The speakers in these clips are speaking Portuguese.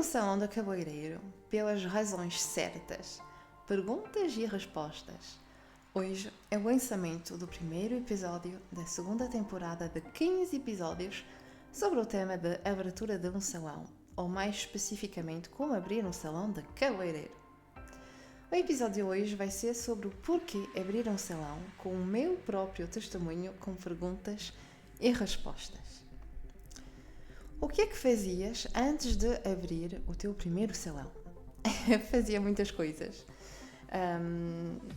salão de cabeleireiro pelas razões certas. Perguntas e respostas. Hoje é o lançamento do primeiro episódio da segunda temporada de 15 episódios sobre o tema de abertura de um salão, ou mais especificamente como abrir um salão de cabeleireiro. O episódio de hoje vai ser sobre o porquê abrir um salão, com o meu próprio testemunho com perguntas e respostas. O que é que fazias antes de abrir o teu primeiro salão? Fazia muitas coisas,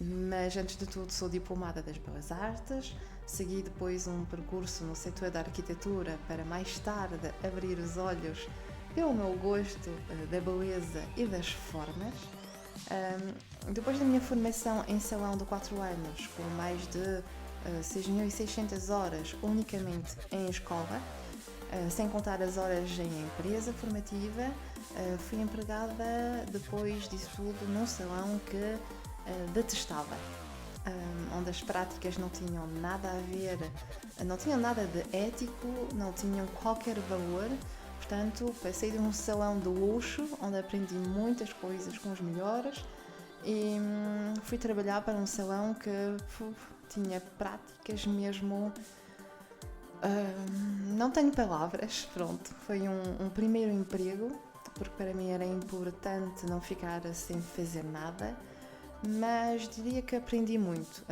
mas antes de tudo sou diplomada das Belas Artes, segui depois um percurso no setor da arquitetura para mais tarde abrir os olhos pelo meu gosto da beleza e das formas. Depois da minha formação em salão de 4 anos, com mais de 6.600 horas unicamente em escola, sem contar as horas em empresa formativa, fui empregada depois disso tudo num salão que detestava, onde as práticas não tinham nada a ver, não tinham nada de ético, não tinham qualquer valor. Portanto, passei de um salão de luxo, onde aprendi muitas coisas com os melhores, e fui trabalhar para um salão que tinha práticas mesmo... não tenho palavras, pronto. Foi um primeiro emprego, porque para mim era importante não ficar sem fazer nada, mas diria que aprendi muito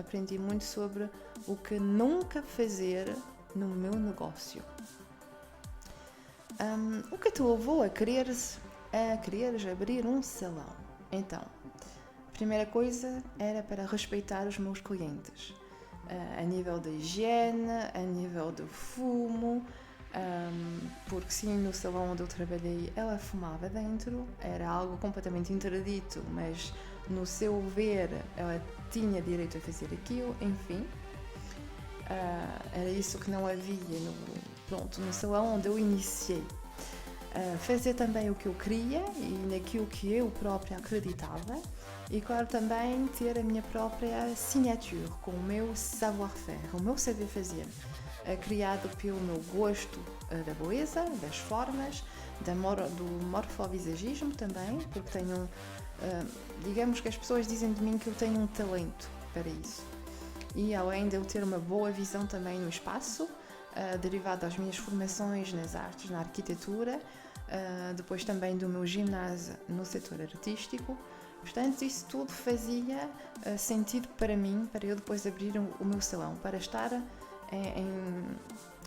sobre o que nunca fazer no meu negócio. O que te levou a quereres abrir um salão? Então, a primeira coisa era para respeitar os meus clientes, a nível de higiene, a nível de fumo, porque sim, no salão onde eu trabalhei ela fumava dentro, era algo completamente interdito, mas no seu ver ela tinha direito a fazer aquilo, enfim. Era isso que não havia no salão onde eu iniciei. Fazer também o que eu queria e naquilo que eu própria acreditava, e claro também ter a minha própria signature, com o meu savoir-faire, o meu saber fazer, criado pelo meu gosto da beleza, das formas, do morfovisagismo também, porque tenho, digamos que as pessoas dizem de mim que eu tenho um talento para isso. E além de eu ter uma boa visão também no espaço, derivado das minhas formações nas artes, na arquitetura, depois também do meu ginásio no setor artístico. Portanto, isso tudo fazia sentido para mim, para eu depois abrir o meu salão, para estar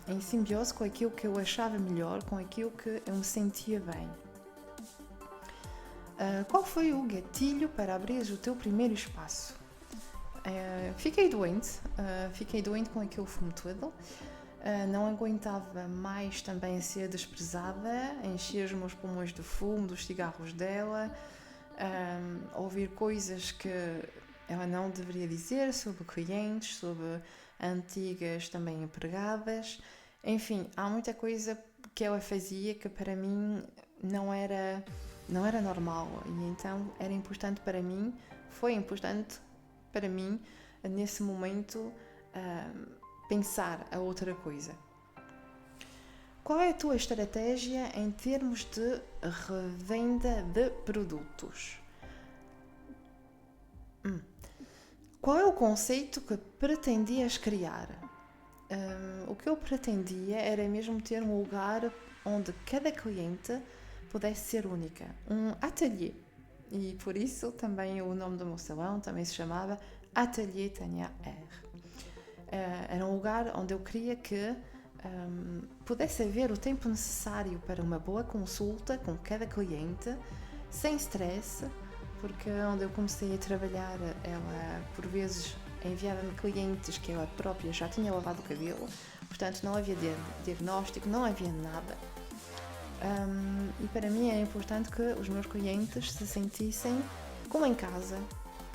em simbiose com aquilo que eu achava melhor, com aquilo que eu me sentia bem. Qual foi o gatilho para abrir o teu primeiro espaço? Fiquei doente com aquele fumo todo. Não aguentava mais também ser desprezada, encher os meus pulmões de fumo, dos cigarros dela, ouvir coisas que ela não deveria dizer sobre clientes, sobre antigas também empregadas. Enfim, há muita coisa que ela fazia que para mim não era normal, e então era importante para mim, foi importante para mim nesse momento pensar a outra coisa. Qual é a tua estratégia em termos de revenda de produtos? Qual é o conceito que pretendias criar? O que eu pretendia era mesmo ter um lugar onde cada cliente pudesse ser única, um ateliê. E por isso também o nome do meu salão também se chamava Atelier Tânia R. Era um lugar onde eu queria que pudesse haver o tempo necessário para uma boa consulta com cada cliente, sem stress, porque onde eu comecei a trabalhar, ela por vezes enviava-me clientes que ela própria já tinha lavado o cabelo, portanto não havia diagnóstico, não havia nada. E para mim é importante que os meus clientes se sentissem como em casa,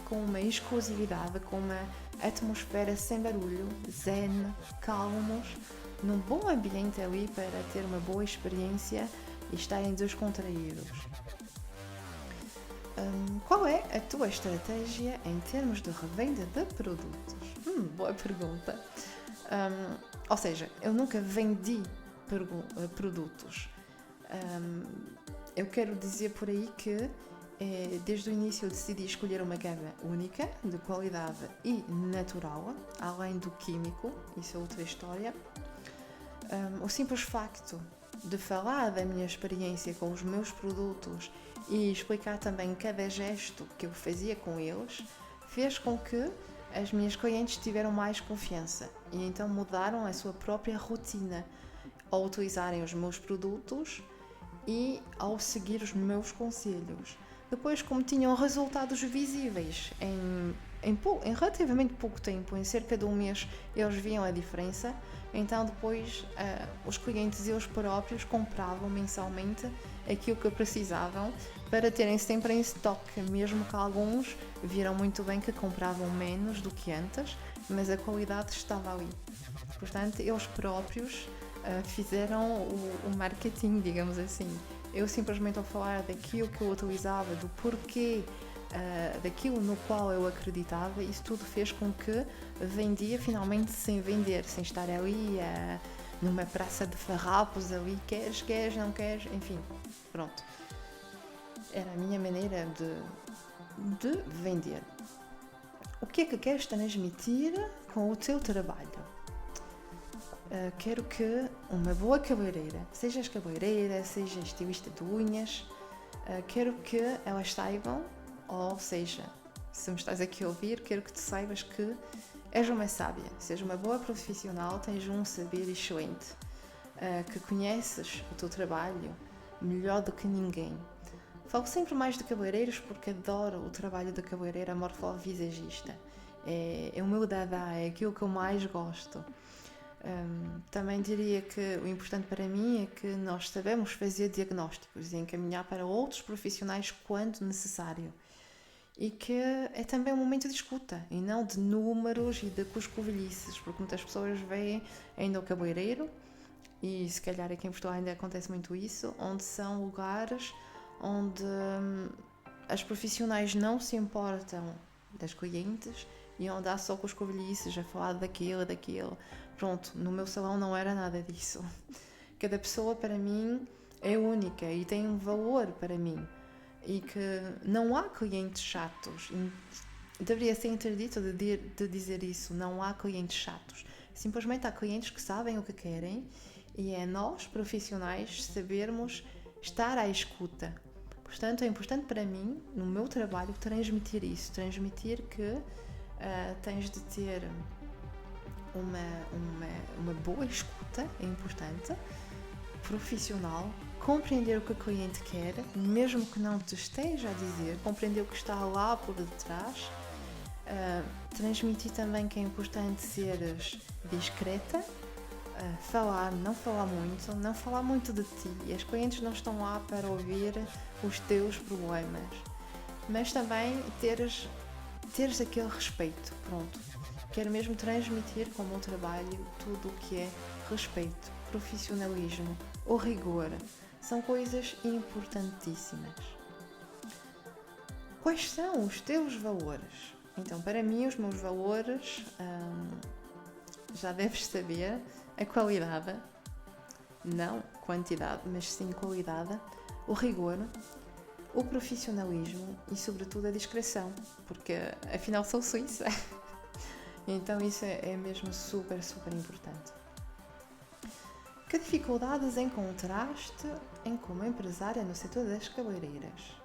com uma exclusividade, com uma atmosfera sem barulho, zen, calmos, num bom ambiente ali para ter uma boa experiência e estarem descontraídos. Qual é a tua estratégia em termos de revenda de produtos? Boa pergunta. Ou seja, eu nunca vendi produtos. eu quero dizer por aí que desde o início eu decidi escolher uma gama única, de qualidade e natural, além do químico, isso é outra história. O simples facto de falar da minha experiência com os meus produtos e explicar também cada gesto que eu fazia com eles, fez com que as minhas clientes tiveram mais confiança e então mudaram a sua própria rotina ao utilizarem os meus produtos e ao seguir os meus conselhos. Depois, como tinham resultados visíveis em relativamente pouco tempo, em cerca de um mês, eles viam a diferença. Então depois os clientes eles próprios compravam mensalmente aquilo que precisavam para terem sempre em estoque, mesmo que alguns viram muito bem que compravam menos do que antes, mas a qualidade estava ali. Portanto, eles próprios fizeram o marketing, digamos assim. Eu simplesmente ao falar daquilo que eu utilizava, do porquê, daquilo no qual eu acreditava, isso tudo fez com que vendia finalmente sem vender, sem estar ali numa praça de farrapos ali, queres, não queres, enfim, pronto. Era a minha maneira de vender. O que é que queres transmitir com o teu trabalho? Quero que uma boa cabeleireira, sejas cabeleireira, sejas estilista de unhas, quero que elas saibam, ou seja, se me estás aqui a ouvir, quero que tu saibas que és uma sábia, seja uma boa profissional, tens um saber excelente, que conheces o teu trabalho melhor do que ninguém. Falo sempre mais de cabeleireiros porque adoro o trabalho da cabeleireira morfovisagista. É o meu dada, é aquilo que eu mais gosto. Também diria que o importante para mim é que nós sabemos fazer diagnósticos e encaminhar para outros profissionais quando necessário. E que é também um momento de escuta e não de números e de coscovilhices, porque muitas pessoas veem ainda o cabeleireiro, e se calhar aqui em Portugal ainda acontece muito isso, onde são lugares onde as profissionais não se importam das clientes e onde há só coscovilhices a falar daquilo. Pronto, no meu salão não era nada disso. Cada pessoa para mim é única e tem um valor para mim. E que não há clientes chatos. Deveria ser interdito de dizer isso. Não há clientes chatos. Simplesmente há clientes que sabem o que querem e é nós, profissionais, sabermos estar à escuta. Portanto, é importante para mim, no meu trabalho, transmitir isso. Transmitir que tens de ter uma boa escuta, é importante, profissional, compreender o que o cliente quer, mesmo que não te esteja a dizer, compreender o que está lá por detrás, transmitir também que é importante seres discreta, não falar muito de ti. As clientes não estão lá para ouvir os teus problemas, mas também teres aquele respeito, pronto. Quero mesmo transmitir com o meu trabalho tudo o que é respeito, profissionalismo, o rigor. São coisas importantíssimas. Quais são os teus valores? Então, para mim, os meus valores, já deves saber, a qualidade, não quantidade, mas sim qualidade, o rigor, o profissionalismo e, sobretudo, a discrição, porque, afinal, sou suíça. Então, isso é mesmo super, super importante. Que dificuldades encontraste como empresária no setor das cabeleireiras?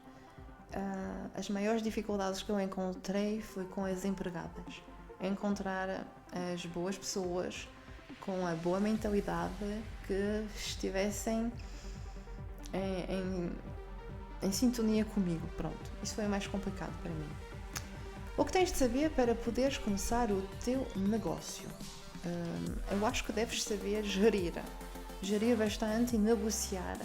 As maiores dificuldades que eu encontrei foi com as empregadas. Encontrar as boas pessoas com a boa mentalidade que estivessem em sintonia comigo. Pronto, isso foi o mais complicado para mim. O que tens de saber para poderes começar o teu negócio? Eu acho que deves saber gerir bastante e negociar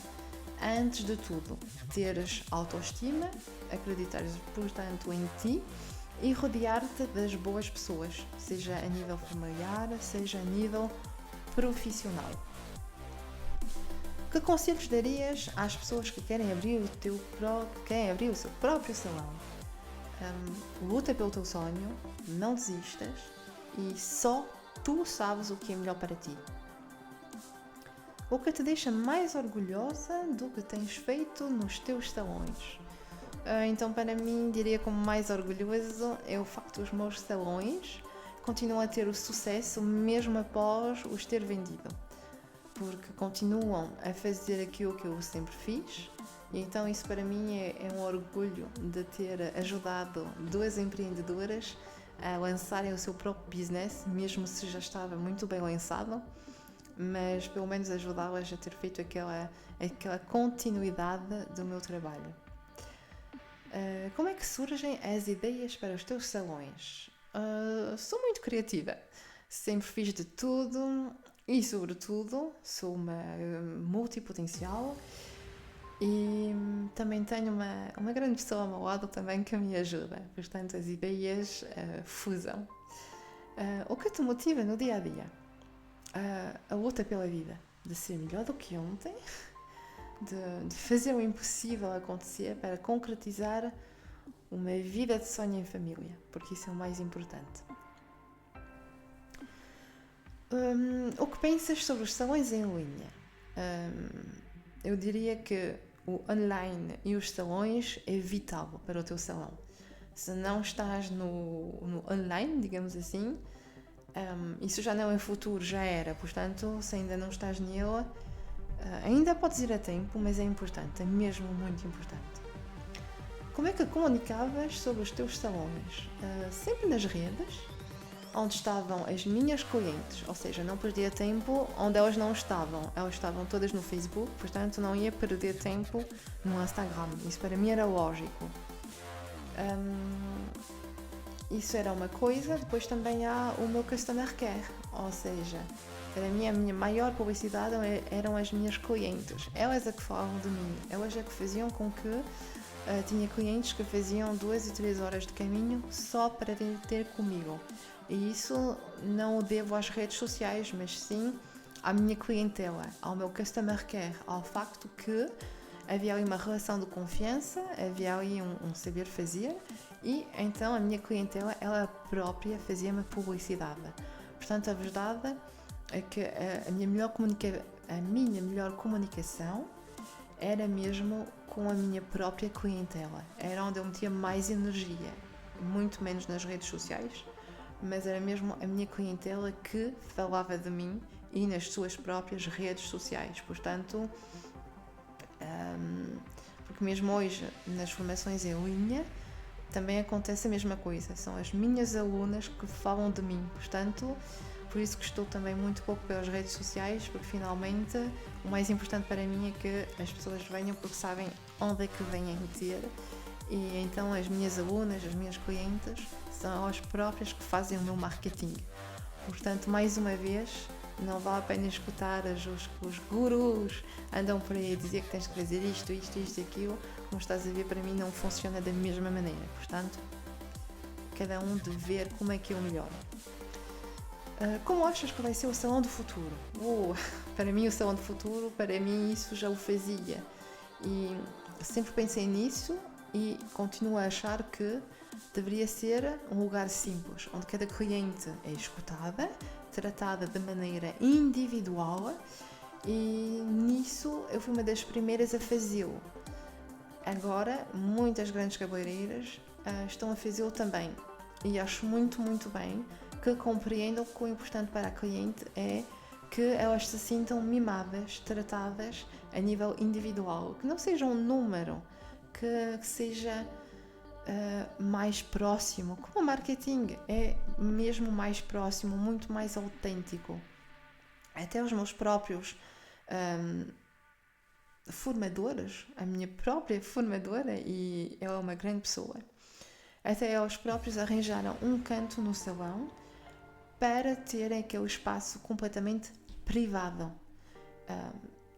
antes de tudo. Teres autoestima, acreditares, portanto, em ti e rodear-te das boas pessoas, seja a nível familiar, seja a nível profissional. Que conselhos darias às pessoas que querem abrir o seu próprio salão? Luta pelo teu sonho, não desistas e só tu sabes o que é melhor para ti. o que te deixa mais orgulhosa do que tens feito nos teus salões? Então, para mim, diria como mais orgulhoso é o facto dos meus salões continuam a ter o sucesso mesmo após os ter vendido, porque continuam a fazer aquilo que eu sempre fiz, e então isso para mim é um orgulho de ter ajudado duas empreendedoras a lançarem o seu próprio business, mesmo se já estava muito bem lançado, mas pelo menos ajudá-las a ter feito aquela continuidade do meu trabalho. Como é que surgem as ideias para os teus salões? Sou muito criativa, sempre fiz de tudo e, sobretudo, sou uma multipotencial e também tenho uma grande pessoa ao meu lado também que me ajuda, portanto as ideias fusam. O que te motiva no dia a dia? A luta pela vida, de ser melhor do que ontem, de fazer o impossível acontecer para concretizar uma vida de sonho em família, porque isso é o mais importante. O que pensas sobre os salões em linha? Eu diria que o online e os salões é vital para o teu salão. Se não estás no online, digamos assim, isso já não é futuro, já era. Portanto, se ainda não estás nele, ainda podes ir a tempo, mas é importante, é mesmo muito importante. Como é que comunicavas sobre os teus salões? Sempre nas redes, onde estavam as minhas clientes, ou seja, não perdia tempo onde elas não estavam. Elas estavam todas no Facebook, portanto não ia perder tempo no Instagram. Isso para mim era lógico. Isso era uma coisa. Depois também há o meu customer care, ou seja, para mim a minha maior publicidade eram as minhas clientes. Elas é que falavam de mim, elas é que faziam com que tinha clientes que faziam 2 e 3 horas de caminho só para vir ter comigo. E isso não o devo às redes sociais, mas sim à minha clientela, ao meu customer care, ao facto que havia ali uma relação de confiança, havia ali um saber fazer, e então a minha clientela, ela própria fazia-me publicidade. Portanto, a verdade é que a minha melhor comunicação era mesmo com a minha própria clientela. Era onde eu metia mais energia, muito menos nas redes sociais, mas era mesmo a minha clientela que falava de mim e nas suas próprias redes sociais. Portanto, porque mesmo hoje nas formações em linha também acontece a mesma coisa, são as minhas alunas que falam de mim. Portanto, por isso que estou também muito pouco pelas redes sociais, porque finalmente o mais importante para mim é que as pessoas venham porque sabem onde é que vêm ter, e então as minhas alunas, as minhas clientes, são elas próprias que fazem o meu marketing. Portanto, mais uma vez, não vale a pena escutar os gurus andam por aí a dizer que tens que fazer isto e aquilo. Como estás a ver, para mim não funciona da mesma maneira. Portanto, cada um de ver como é que é o melhor. Como achas que vai ser o salão do futuro? Para mim o salão do futuro, para mim isso já o fazia. E sempre pensei nisso e continuo a achar que deveria ser um lugar simples, onde cada cliente é escutada, tratada de maneira individual, e nisso eu fui uma das primeiras a fazê-lo. Agora, muitas grandes cabeleireiras estão a fazê-lo também, e acho muito, muito bem que compreendam que o importante para a cliente é que elas se sintam mimadas, tratadas a nível individual, que não seja um número, que seja mais próximo, como o marketing é mesmo mais próximo, muito mais autêntico. Até os meus próprios formadores, a minha própria formadora, e ela é uma grande pessoa, até eles próprios arranjaram um canto no salão para terem aquele espaço completamente privado.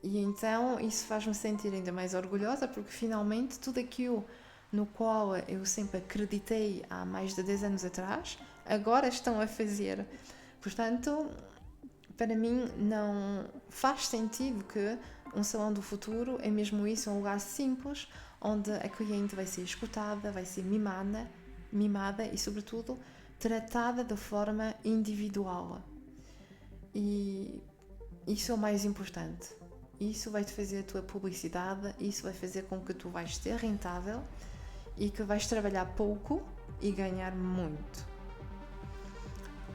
E então isso faz-me sentir ainda mais orgulhosa, porque finalmente tudo aquilo no qual eu sempre acreditei há mais de 10 anos atrás, agora estão a fazer. Portanto, para mim não faz sentido que um salão do futuro é mesmo isso, um lugar simples, onde a cliente vai ser escutada, vai ser mimada e, sobretudo, tratada de forma individual. E isso é o mais importante. isso vai-te fazer a tua publicidade, isso vai fazer com que tu vais ser rentável e que vais trabalhar pouco e ganhar muito.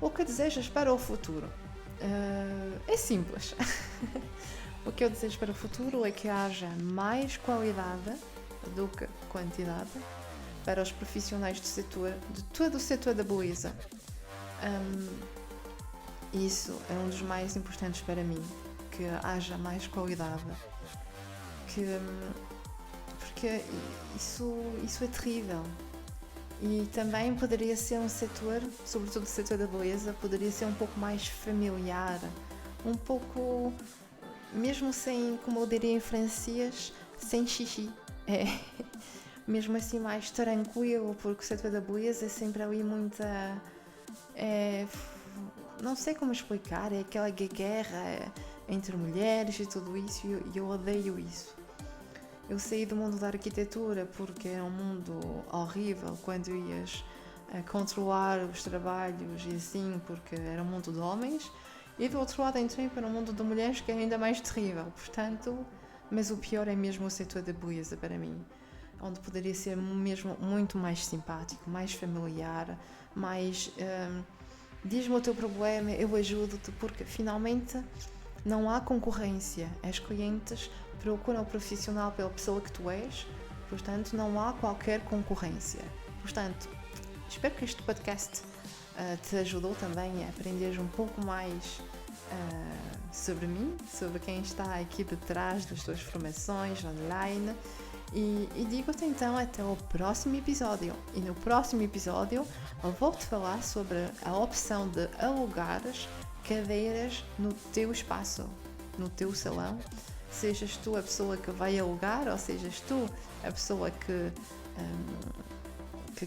O que desejas para o futuro? É simples. O que eu desejo para o futuro é que haja mais qualidade do que quantidade para os profissionais do setor, de todo o setor da beleza. Isso é um dos mais importantes para mim, que haja mais qualidade, porque isso é terrível. E também poderia ser um setor, sobretudo o setor da beleza, poderia ser um pouco mais familiar, um pouco, mesmo sem, como eu diria em francês, sem xixi. Mesmo assim mais tranquilo, porque o setor da beleza é sempre ali muita... não sei como explicar, é aquela guerra entre mulheres e tudo isso, e eu odeio isso. Eu saí do mundo da arquitetura porque era um mundo horrível quando ias controlar os trabalhos e assim, porque era um mundo de homens, e do outro lado entrei para um mundo de mulheres que é ainda mais terrível, portanto, mas o pior é mesmo o setor da beleza para mim, onde poderia ser mesmo muito mais simpático, mais familiar, mais diz-me o teu problema, eu ajudo-te, porque finalmente não há concorrência, as clientes procuram o profissional pela pessoa que tu és, portanto não há qualquer concorrência. Portanto, espero que este podcast te ajudou também a aprenderes um pouco mais sobre mim, sobre quem está aqui detrás das tuas formações online, e digo-te então até o próximo episódio. E no próximo episódio eu vou-te falar sobre a opção de alugares cadeiras no teu espaço, no teu salão, sejas tu a pessoa que vai alugar ou sejas tu a pessoa que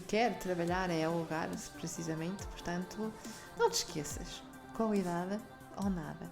quer trabalhar em alugar precisamente. Portanto, não te esqueças, qualidade ou nada.